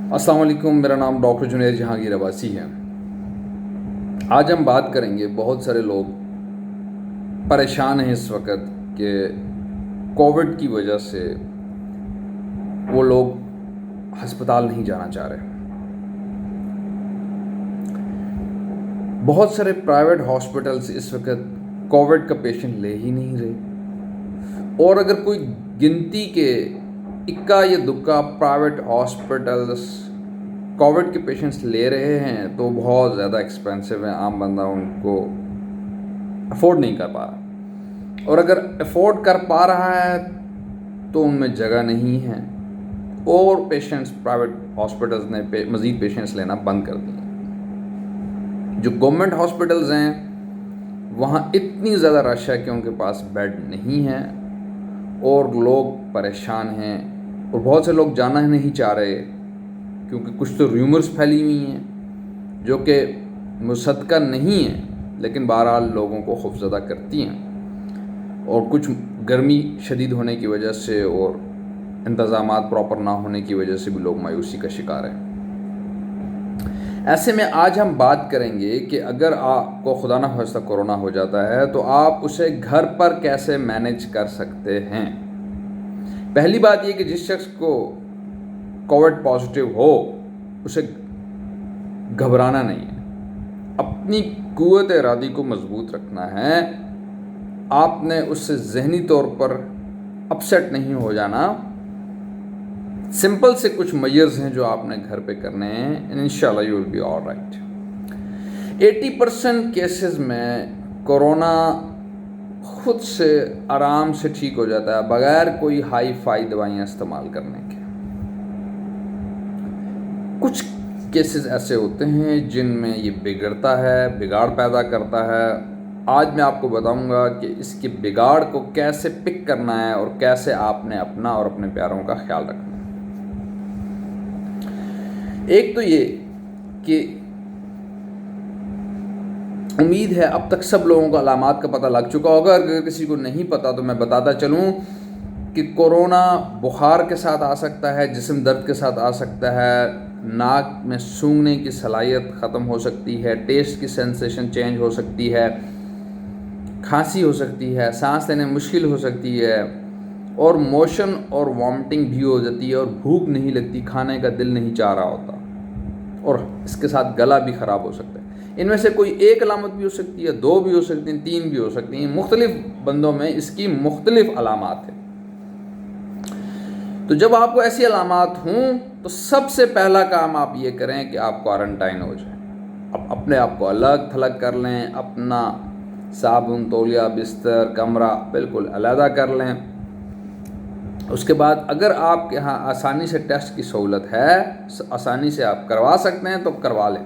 السلام علیکم، میرا نام ڈاکٹر جنید جہانگیر عباسی ہے۔ آج ہم بات کریں گے، بہت سارے لوگ پریشان ہیں اس وقت کہ کووڈ کی وجہ سے وہ لوگ ہسپتال نہیں جانا چاہ رہے۔ بہت سارے پرائیویٹ ہاسپٹلز اس وقت کووڈ کا پیشنٹ لے ہی نہیں رہے، اور اگر کوئی گنتی کے اکا یا دکا پرائیویٹ ہاسپٹلز کووڈ کے پیشنٹس لے رہے ہیں تو بہت زیادہ ایکسپینسو ہیں، عام بندہ ان کو افورڈ نہیں کر پا رہا، اور اگر افورڈ کر پا رہا ہے تو ان میں جگہ نہیں ہے، اور پیشنٹس پرائیویٹ ہاسپٹلز نے مزید پیشنٹس لینا بند کر دیے۔ جو گورنمنٹ ہاسپٹلز ہیں وہاں اتنی زیادہ رش ہے کہ ان کے پاس بیڈ نہیں ہے، اور لوگ پریشان ہیں، اور بہت سے لوگ جانا ہی نہیں چاہ رہے، کیونکہ کچھ تو ریومرز پھیلی ہوئی ہیں جو کہ مصدقہ نہیں ہیں، لیکن بہرحال لوگوں کو خوفزدہ کرتی ہیں، اور کچھ گرمی شدید ہونے کی وجہ سے اور انتظامات پراپر نہ ہونے کی وجہ سے بھی لوگ مایوسی کا شکار ہیں۔ ایسے میں آج ہم بات کریں گے کہ اگر آپ کو خدا نہ خواستہ کورونا ہو جاتا ہے تو آپ اسے گھر پر کیسے مینیج کر سکتے ہیں۔ پہلی بات یہ کہ جس شخص کو کووڈ پازیٹیو ہو اسے گھبرانا نہیں ہے، اپنی قوت ارادی کو مضبوط رکھنا ہے، آپ نے اس سے ذہنی طور پر اپسیٹ نہیں ہو جانا۔ سمپل سے کچھ میئرز ہیں جو آپ نے گھر پہ کرنے ہیں، انشاءاللہ you will be all right. 80% cases میں کورونا خود سے آرام سے ٹھیک ہو جاتا ہے بغیر کوئی ہائی فائی دوائیاں استعمال کرنے کے۔ کچھ کیسز ایسے ہوتے ہیں جن میں یہ بگڑتا ہے، بگاڑ پیدا کرتا ہے۔ آج میں آپ کو بتاؤں گا کہ اس کے بگاڑ کو کیسے پک کرنا ہے اور کیسے آپ نے اپنا اور اپنے پیاروں کا خیال رکھنا ہے۔ ایک تو یہ کہ امید ہے اب تک سب لوگوں کو علامات کا پتہ لگ چکا ہوگا، اگر کسی کو نہیں پتہ تو میں بتاتا چلوں کہ کورونا بخار کے ساتھ آ سکتا ہے، جسم درد کے ساتھ آ سکتا ہے، ناک میں سونگھنے کی صلاحیت ختم ہو سکتی ہے، ٹیسٹ کی سینسیشن چینج ہو سکتی ہے، کھانسی ہو سکتی ہے، سانس لینے مشکل ہو سکتی ہے، اور موشن اور وامٹنگ بھی ہو جاتی ہے، اور بھوک نہیں لگتی، کھانے کا دل نہیں چاہ رہا ہوتا، اور اس کے ساتھ گلا بھی خراب ہو سکتا ہے۔ ان میں سے کوئی ایک علامت بھی ہو سکتی ہے، 2 بھی ہو سکتی ہیں، 3 بھی ہو سکتی ہیں، مختلف بندوں میں اس کی مختلف علامات ہیں۔ تو جب آپ کو ایسی علامات ہوں تو سب سے پہلا کام آپ یہ کریں کہ آپ کوارنٹائن ہو جائیں، اپنے آپ کو الگ تھلگ کر لیں، اپنا صابن، تولیہ، بستر، کمرہ بالکل علیحدہ کر لیں۔ اس کے بعد اگر آپ کے ہاں آسانی سے ٹیسٹ کی سہولت ہے، آسانی سے آپ کروا سکتے ہیں تو کروا لیں،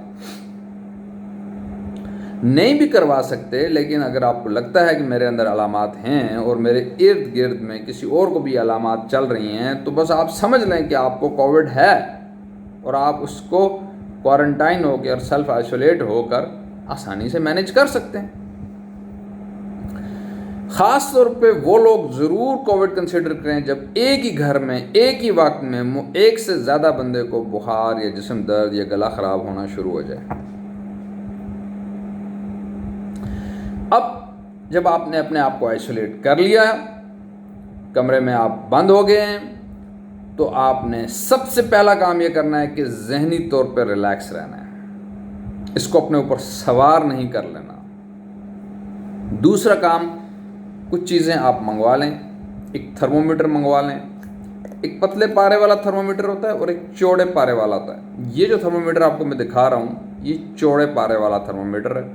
نہیں بھی کروا سکتے لیکن اگر آپ کو لگتا ہے کہ میرے اندر علامات ہیں اور میرے ارد گرد میں کسی اور کو بھی علامات چل رہی ہیں تو بس آپ سمجھ لیں کہ آپ کو کووڈ ہے، اور آپ اس کو کوارنٹائن ہو کے اور سیلف آئسولیٹ ہو کر آسانی سے مینیج کر سکتے ہیں۔ خاص طور پہ وہ لوگ ضرور کووڈ کنسیڈر کریں جب ایک ہی گھر میں ایک ہی وقت میں ایک سے زیادہ بندے کو بخار یا جسم درد یا گلا خراب ہونا شروع ہو جائے۔ اب جب آپ نے اپنے آپ کو آئسولیٹ کر لیا، کمرے میں آپ بند ہو گئے ہیں، تو آپ نے سب سے پہلا کام یہ کرنا ہے کہ ذہنی طور پہ ریلیکس رہنا ہے، اس کو اپنے اوپر سوار نہیں کر لینا۔ دوسرا کام، کچھ چیزیں آپ منگوا لیں، ایک تھرمومیٹر منگوا لیں، ایک پتلے پارے والا تھرمومیٹر ہوتا ہے اور ایک چوڑے پارے والا ہوتا ہے۔ یہ جو تھرمومیٹر آپ کو میں دکھا رہا ہوں یہ چوڑے پارے والا تھرمومیٹر ہے،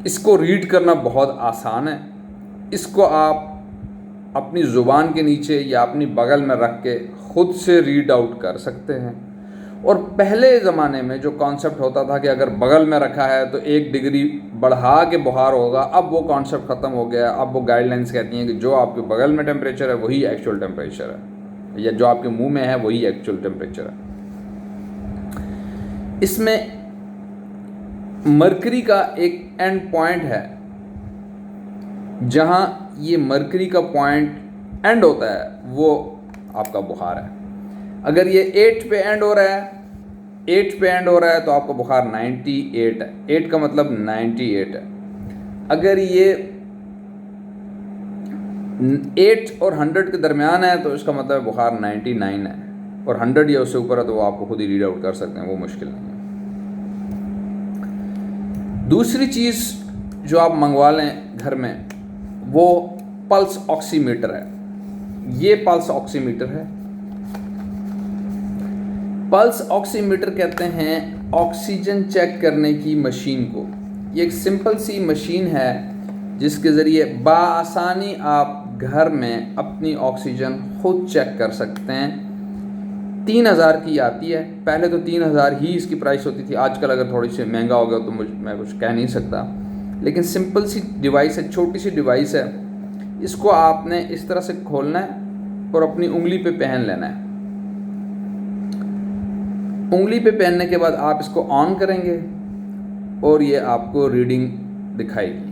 اس کو ریڈ کرنا بہت آسان ہے۔ اس کو آپ اپنی زبان کے نیچے یا اپنی بغل میں رکھ کے خود سے ریڈ آؤٹ کر سکتے ہیں، اور پہلے زمانے میں جو کانسیپٹ ہوتا تھا کہ اگر بغل میں رکھا ہے تو 1 ڈگری بڑھا کے بخار ہوگا، اب وہ کانسیپٹ ختم ہو گیا۔ اب وہ گائیڈ لائنس کہتی ہیں کہ جو آپ کے بغل میں ٹیمپریچر ہے وہی ایکچوئل ٹیمپریچر ہے، یا جو آپ کے منہ میں ہے وہی ایکچوئل ٹیمپریچر ہے۔ اس میں مرکری کا ایک اینڈ پوائنٹ ہے، جہاں یہ مرکری کا پوائنٹ اینڈ ہوتا ہے وہ آپ کا بخار ہے۔ اگر یہ 8 پہ اینڈ ہو رہا ہے 8 پہ اینڈ ہو رہا ہے تو آپ کا بخار 98 ہے. 8 کا مطلب 98 ہے. اگر یہ 8 اور 100 کے درمیان ہے تو اس کا مطلب بخار 99 ہے, اور 100 یا اس سے اوپر ہے تو وہ آپ کو خود ہی ریڈ آؤٹ کر سکتے ہیں, وہ مشکل نہیں ہے. دوسری چیز جو آپ منگوا لیں گھر میں وہ پلس آکسی میٹر ہے. یہ پلس آکسی میٹر ہے. پلس آکسی میٹر کہتے ہیں آکسیجن چیک کرنے کی مشین کو. یہ ایک سمپل سی مشین ہے جس کے ذریعے بآسانی آپ گھر میں اپنی آکسیجن خود چیک کر سکتے ہیں. 3000 کی آتی ہے. پہلے تو 3000 ہی اس کی پرائس ہوتی تھی, آج کل اگر تھوڑی سی مہنگا ہو گیا تو میں کچھ کہہ نہیں سکتا, لیکن سمپل سی ڈیوائس ہے, چھوٹی سی ڈیوائس ہے. اس کو آپ نے اس طرح سے کھولنا ہے اور اپنی انگلی پہ پہن لینا ہے. انگلی پہ پہننے کے بعد آپ اس کو آن کریں گے اور یہ آپ کو ریڈنگ دکھائے گی.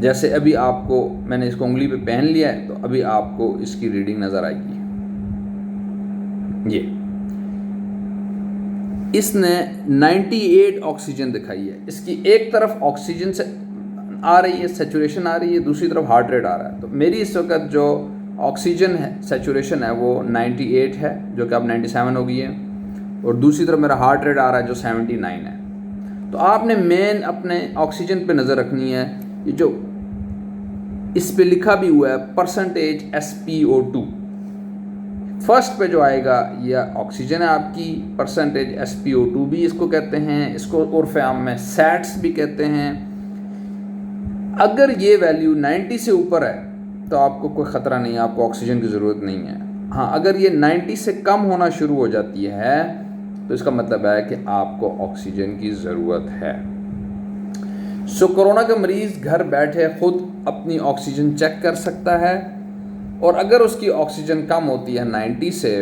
جیسے ابھی آپ کو میں نے اس کو انگلی پہ پہن لیا ہے تو ابھی آپ کو اس کی ریڈنگ نظر آئے گی. یہ اس نے 98 آکسیجن دکھائی ہے. اس کی ایک طرف آکسیجن سے آ رہی ہے, سیچوریشن آ رہی ہے, دوسری طرف ہارٹ ریٹ آ رہا ہے. تو میری اس وقت جو آکسیجن ہے سیچوریشن ہے وہ 98 ہے, جو کہ اب 97 ہو گئی ہے, اور دوسری طرف میرا ہارٹ ریٹ آ رہا ہے جو 79 ہے. تو آپ نے مین اپنے آکسیجن پہ نظر رکھنی ہے. یہ جو اس پہ لکھا بھی ہوا ہے پرسنٹیج SpO2, فرسٹ پہ جو آئے گا یہ آکسیجن ہے آپ کی. پرسنٹیج SpO2 بھی اس کو کہتے ہیں, اس کو عرف عام میں سیٹس بھی کہتے ہیں. اگر یہ ویلیو 90 سے اوپر ہے تو آپ کو کوئی خطرہ نہیں ہے, آپ کو آکسیجن کی ضرورت نہیں ہے. ہاں اگر یہ 90 سے کم ہونا شروع ہو جاتی ہے تو اس کا مطلب ہے کہ آپ کو آکسیجن کی ضرورت ہے. کرونا کا مریض گھر بیٹھے خود اپنی آکسیجن چیک کر سکتا ہے, اور اگر اس کی آکسیجن کم ہوتی ہے 90 سے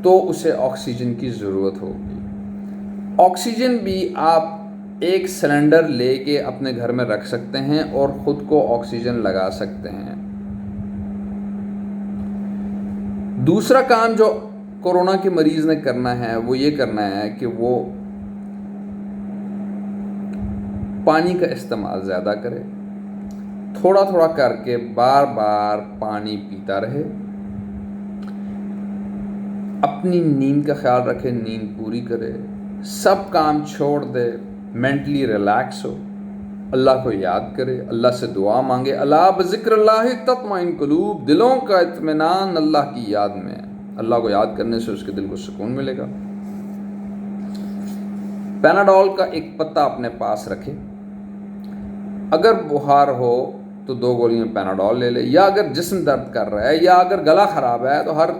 تو اسے آکسیجن کی ضرورت ہوگی. آکسیجن بھی آپ ایک سلنڈر لے کے اپنے گھر میں رکھ سکتے ہیں اور خود کو آکسیجن لگا سکتے ہیں. دوسرا کام جو کورونا کے مریض نے کرنا ہے وہ یہ کرنا ہے کہ وہ پانی کا استعمال زیادہ کرے, تھوڑا تھوڑا کر کے بار بار پانی پیتا رہے, اپنی نیند کا خیال رکھے, نیند پوری کرے, سب کام چھوڑ دے, مینٹلی ریلیکس ہو, اللہ کو یاد کرے, اللہ سے دعا مانگے. الا بذکر اللہ تطمئن قلوب, دلوں کا اطمینان اللہ کی یاد میں. اللہ کو یاد کرنے سے اس کے دل کو سکون ملے گا. پیناڈول کا ایک پتہ اپنے پاس رکھے. اگر بخار ہو تو 2 گولیاں پیناڈول لے لے, یا اگر جسم درد کر رہا ہے یا اگر گلا خراب ہے تو ہر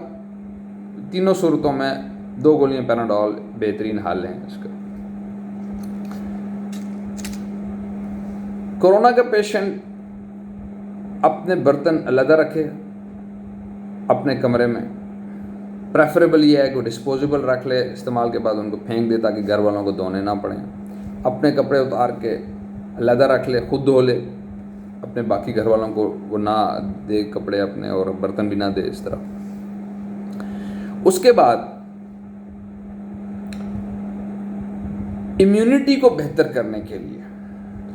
تینوں صورتوں میں 2 گولیاں پیناڈول بہترین حل ہیں اس کا. کورونا کا پیشنٹ اپنے برتن علیحدہ رکھے اپنے کمرے میں. پریفریبل یہ ہے کہ وہ ڈسپوزیبل رکھ لے, استعمال کے بعد ان کو پھینک دے تاکہ گھر والوں کو دھونے نہ پڑیں. اپنے کپڑے اتار کے علیحدہ رکھ لے, خود دھو لے, اپنے باقی گھر والوں کو وہ نہ دے کپڑے اپنے, اور برتن بھی نہ دے اس طرح. اس کے بعد امیونٹی کو بہتر کرنے کے لیے,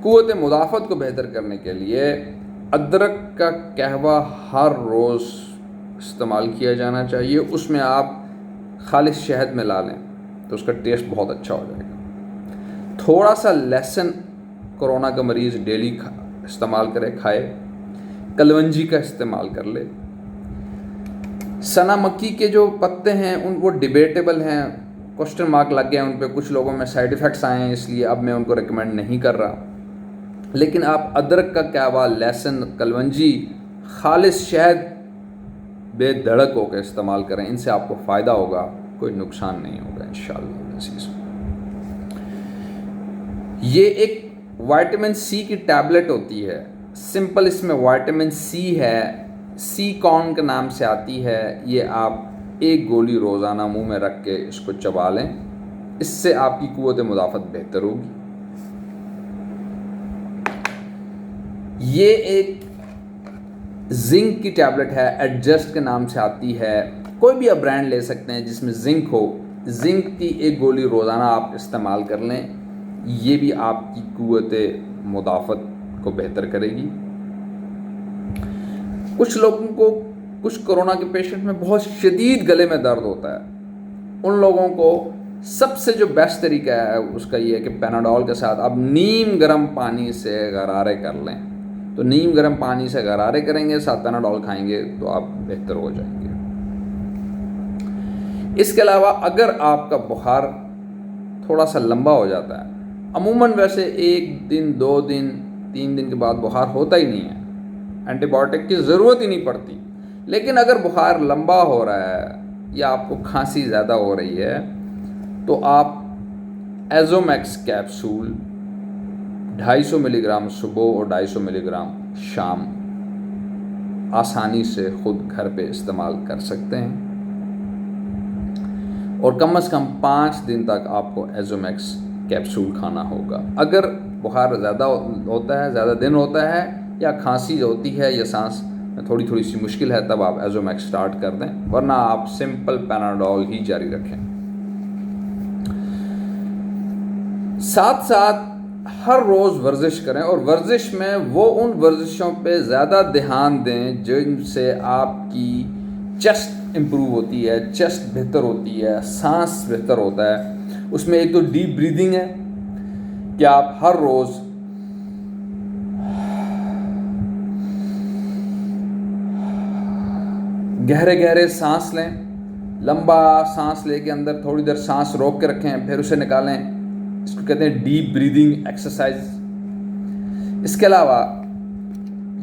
قوت مدافعت کو بہتر کرنے کے لیے ادرک کا قہوہ ہر روز استعمال کیا جانا چاہیے. اس میں آپ خالص شہد ملا لیں تو اس کا ٹیسٹ بہت اچھا ہو جائے گا. تھوڑا سا لہسن کورونا کا مریض ڈیلی استعمال کرے, کھائے. کلونجی کا استعمال کر لے. سنا مکی کے جو پتے ہیں وہ ڈیبیٹیبل ہیں, کوسچن مارک لگ گیا ان پہ, کچھ لوگوں میں سائیڈ ایفیکٹس آئے ہیں, اس لیے اب میں ان کو ریکمینڈ نہیں کر رہا. لیکن آپ ادرک کا قہوہ, لہسن, کلونجی, خالص شہد بے دھڑک ہو کے استعمال کریں. ان سے آپ کو فائدہ ہوگا, کوئی نقصان نہیں ہوگا انشاءاللہ. یہ ایک وائٹامن سی کی ٹیبلٹ ہوتی ہے, سمپل اس میں وائٹامن سی ہے, سی کارن کے نام سے آتی ہے. یہ آپ 1 گولی روزانہ منہ میں رکھ کے اس کو چبا لیں, اس سے آپ کی قوت مدافعت بہتر ہوگی. یہ ایک زنک کی ٹیبلٹ ہے، ایڈجسٹ کے نام سے آتی ہے، کوئی بھی آپ برانڈ لے سکتے ہیں جس میں زنک ہو. زنک کی ایک گولی روزانہ آپ استعمال کر لیں، یہ بھی آپ کی قوت مدافعت کو بہتر کرے گی. کچھ لوگوں کو، کچھ کورونا کے پیشنٹ میں بہت شدید گلے میں درد ہوتا ہے، ان لوگوں کو سب سے جو بیسٹ طریقہ ہے اس کا یہ ہے کہ پیناڈول کے ساتھ آپ نیم گرم پانی سے غرارے کر لیں. تو نیم گرم پانی سے غرارے کریں گے، ساتھ پیناڈول کھائیں گے تو آپ بہتر ہو جائیں گے. اس کے علاوہ اگر آپ کا بخار تھوڑا سا لمبا ہو جاتا ہے، عموماً ویسے 1 دن 2 دن 3 دن کے بعد بخار ہوتا ہی نہیں ہے، اینٹی بایوٹک کی ضرورت ہی نہیں پڑتی، لیکن اگر بخار لمبا ہو رہا ہے یا آپ کو کھانسی زیادہ ہو رہی ہے تو آپ ایزومیکس کیپسول 250 ملی گرام صبح اور 250 ملی گرام شام آسانی سے خود گھر پہ استعمال کر سکتے ہیں، اور کم از کم 5 دن تک آپ کو ایزومیکس کیپسول کھانا ہوگا. اگر بخار زیادہ ہوتا ہے، زیادہ دن ہوتا ہے، یا کھانسی ہوتی ہے یا سانس میں تھوڑی سی مشکل ہے، تب آپ ایزومیکس سٹارٹ کر دیں، ورنہ آپ سمپل پیناڈول ہی جاری رکھیں. ساتھ ساتھ ہر روز ورزش کریں، اور ورزش میں وہ ان ورزشوں پہ زیادہ دھیان دیں جن سے آپ کی چیسٹ امپروو ہوتی ہے، چیسٹ بہتر ہوتی ہے، سانس بہتر ہوتا ہے. اس میں ایک تو ڈیپ بریدنگ ہے کہ آپ ہر روز گہرے سانس لیں، لمبا سانس لے کے اندر تھوڑی دیر سانس روک کے رکھیں، پھر اسے نکالیں، اس کو کہتے ہیں ڈیپ بریدنگ ایکسرسائز. اس کے علاوہ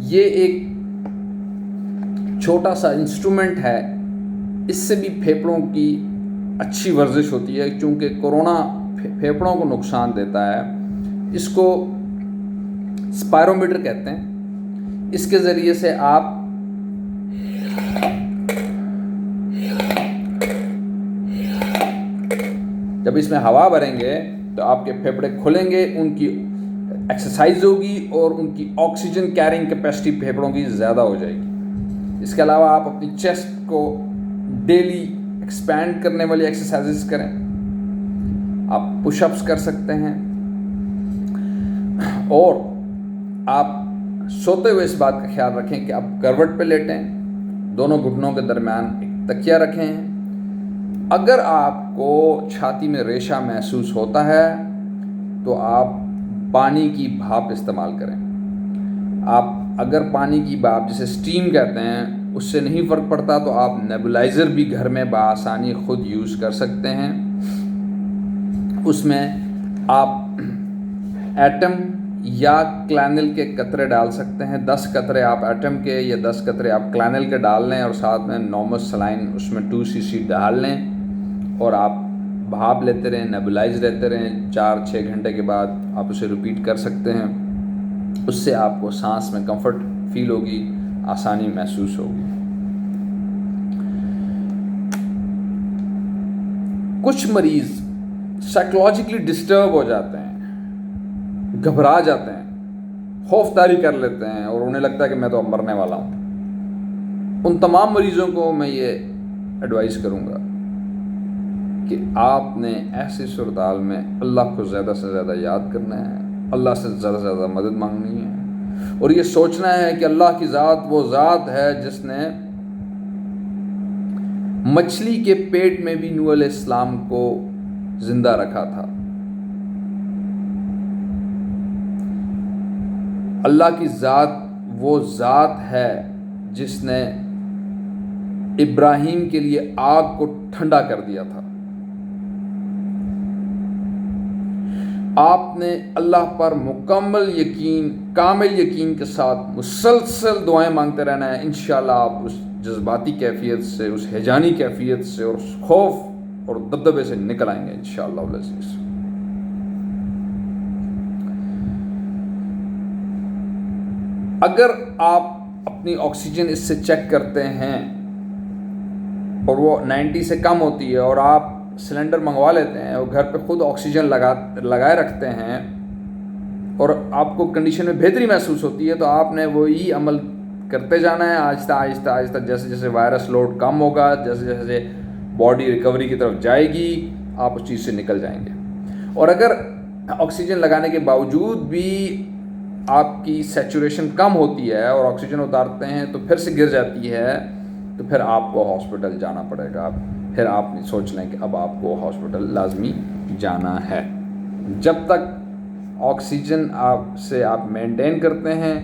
یہ ایک چھوٹا سا انسٹرومنٹ ہے، اس سے بھی پھیپھڑوں کی اچھی ورزش ہوتی ہے، چونکہ کورونا پھیپھڑوں کو نقصان دیتا ہے. اس کو اسپائرومیٹر کہتے ہیں. اس کے ذریعے سے آپ جب اس میں ہوا بھریں گے تو آپ کے پھیپھڑے کھلیں گے، ان کی ایکسرسائز ہوگی اور ان کی آکسیجن کیرنگ کیپیسٹی پھیپھڑوں کی زیادہ ہو جائے گی. اس کے علاوہ آپ اپنی چیسٹ کو ڈیلی ایکسپینڈ کرنے والی ایکسرسائزز کریں. آپ پش اپس کر سکتے ہیں، اور آپ سوتے ہوئے اس بات کا خیال رکھیں کہ آپ کروٹ پہ لیٹیں، دونوں گھٹنوں کے درمیان ایک تکیہ رکھیں. اگر آپ کو چھاتی میں ریشہ محسوس ہوتا ہے تو آپ پانی کی بھاپ استعمال کریں. آپ اگر پانی کی بھاپ جسے سٹیم کہتے ہیں اس سے نہیں فرق پڑتا تو آپ نیبولائزر بھی گھر میں بآسانی خود یوز کر سکتے ہیں. اس میں آپ ایٹم یا کلینل کے قطرے ڈال سکتے ہیں. 10 قطرے آپ ایٹم کے یا 10 قطرے آپ کلینل کے ڈال لیں، اور ساتھ میں نارمل سلائن اس میں 2 cc ڈال لیں، اور آپ بھاپ لیتے رہیں، نیبولائز لیتے رہیں. 4-6 گھنٹے کے بعد آپ اسے ریپیٹ کر سکتے ہیں. اس سے آپ کو سانس میں کمفرٹ فیل ہوگی، آسانی محسوس ہوگی. کچھ مریض سائیکولوجیکلی ڈسٹرب ہو جاتے ہیں، گھبرا جاتے ہیں، خوف طاری کر لیتے ہیں، اور انہیں لگتا ہے کہ میں تو اب مرنے والا ہوں. ان تمام مریضوں کو میں یہ ایڈوائز کروں گا کہ آپ نے ایسی صورتحال میں اللہ کو زیادہ سے زیادہ یاد کرنا ہے، اللہ سے زیادہ سے زیادہ مدد مانگنی ہے، اور یہ سوچنا ہے کہ اللہ کی ذات وہ ذات ہے جس نے مچھلی کے پیٹ میں بھی نوح علیہ السلام کو زندہ رکھا تھا. اللہ کی ذات وہ ذات ہے جس نے ابراہیم کے لیے آگ کو ٹھنڈا کر دیا تھا. آپ نے اللہ پر مکمل یقین، کامل یقین کے ساتھ مسلسل دعائیں مانگتے رہنا ہے. انشاءاللہ آپ اس جذباتی کیفیت سے، اس ہیجانی کیفیت سے اور اس خوف اور دبدبے سے نکل آئیں گے انشاءاللہ العزیز. اگر آپ اپنی آکسیجن اس سے چیک کرتے ہیں اور وہ 90 سے کم ہوتی ہے، اور آپ سلنڈر منگوا لیتے ہیں اور گھر پہ خود آکسیجن لگائے رکھتے ہیں، اور آپ کو کنڈیشن میں بہتری محسوس ہوتی ہے، تو آپ نے وہی عمل کرتے جانا ہے آہستہ آہستہ آہستہ. جیسے جیسے وائرس لوڈ کم ہوگا, جیسے جیسے باڈی ریکوری کی طرف جائے گی, آپ اس چیز سے نکل جائیں گے. اور اگر آکسیجن لگانے کے باوجود بھی آپ کی سیچوریشن کم ہوتی ہے اور آکسیجن اتارتے ہیں تو پھر سے گر جاتی ہے, تو پھر آپ کو ہاسپٹل جانا پڑے گا. پھر آپ سوچ لیں کہ اب آپ کو ہاسپٹل لازمی جانا ہے. جب تک آکسیجن آپ مینٹین کرتے ہیں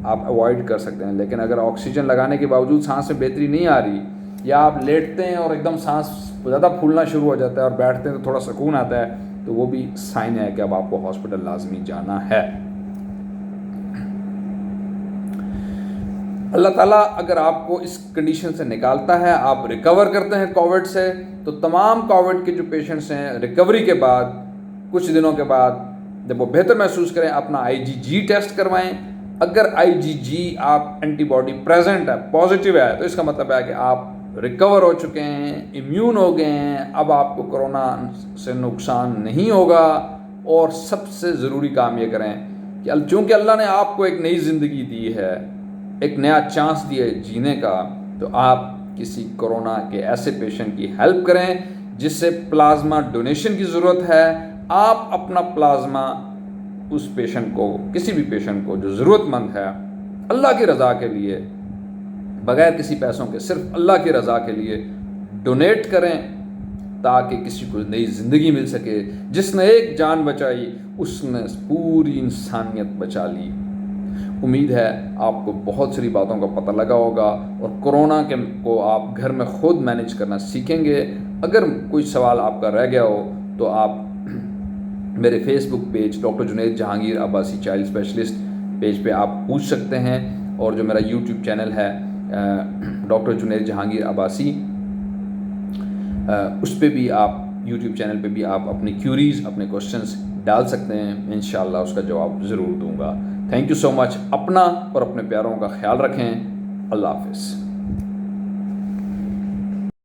آپ اوائڈ کر سکتے ہیں, لیکن اگر آکسیجن لگانے کے باوجود سانس میں بہتری نہیں آ رہی, یا آپ لیٹتے ہیں اور ایک دم سانس زیادہ پھولنا شروع ہو جاتا ہے اور بیٹھتے ہیں تو تھوڑا سکون آتا ہے, تو وہ بھی سائن ہے کہ اب آپ کو ہاسپٹل لازمی جانا ہے. اللہ تعالیٰ اگر آپ کو اس کنڈیشن سے نکالتا ہے, آپ ریکور کرتے ہیں کووڈ سے, تو تمام کووڈ کے جو پیشنٹس ہیں ریکوری کے بعد کچھ دنوں کے بعد جب وہ بہتر محسوس کریں, اپنا IgG ٹیسٹ کروائیں. اگر IgG آپ اینٹی باڈی پریزنٹ ہے, پازیٹیو ہے, تو اس کا مطلب ہے کہ آپ ریکور ہو چکے ہیں, امیون ہو گئے ہیں, اب آپ کو کرونا سے نقصان نہیں ہوگا. اور سب سے ضروری کام یہ کریں کہ چونکہ اللہ نے آپ کو ایک نئی زندگی دی ہے, ایک نیا چانس دیا ہے جینے کا, تو آپ کسی کرونا کے ایسے پیشنٹ کی ہیلپ کریں جس سے پلازما ڈونیشن کی ضرورت ہے. آپ اپنا پلازما اس پیشنٹ کو, کسی بھی پیشنٹ کو جو ضرورت مند ہے, اللہ کی رضا کے لیے, بغیر کسی پیسوں کے, صرف اللہ کی رضا کے لیے ڈونیٹ کریں, تاکہ کسی کو نئی زندگی مل سکے. جس نے ایک جان بچائی اس نے پوری انسانیت بچا لی. امید ہے آپ کو بہت ساری باتوں کا پتہ لگا ہوگا اور کرونا کو آپ گھر میں خود مینیج کرنا سیکھیں گے. اگر کوئی سوال آپ کا رہ گیا ہو تو آپ میرے Facebook page doctor Junaid Jahangir Abbasi child specialist page پہ آپ پوچھ سکتے ہیں, اور جو میرا یوٹیوب چینل ہے ڈاکٹر جنید جہانگیر عباسی, اس پہ بھی آپ یوٹیوب چینل پہ بھی آپ اپنی کیوریز, اپنے کوشچنس ڈال سکتے ہیں. انشاءاللہ اس کا جواب ضرور دوں گا. تھینک یو سو مچ. اپنا اور اپنے پیاروں کا خیال رکھیں. اللہ حافظ.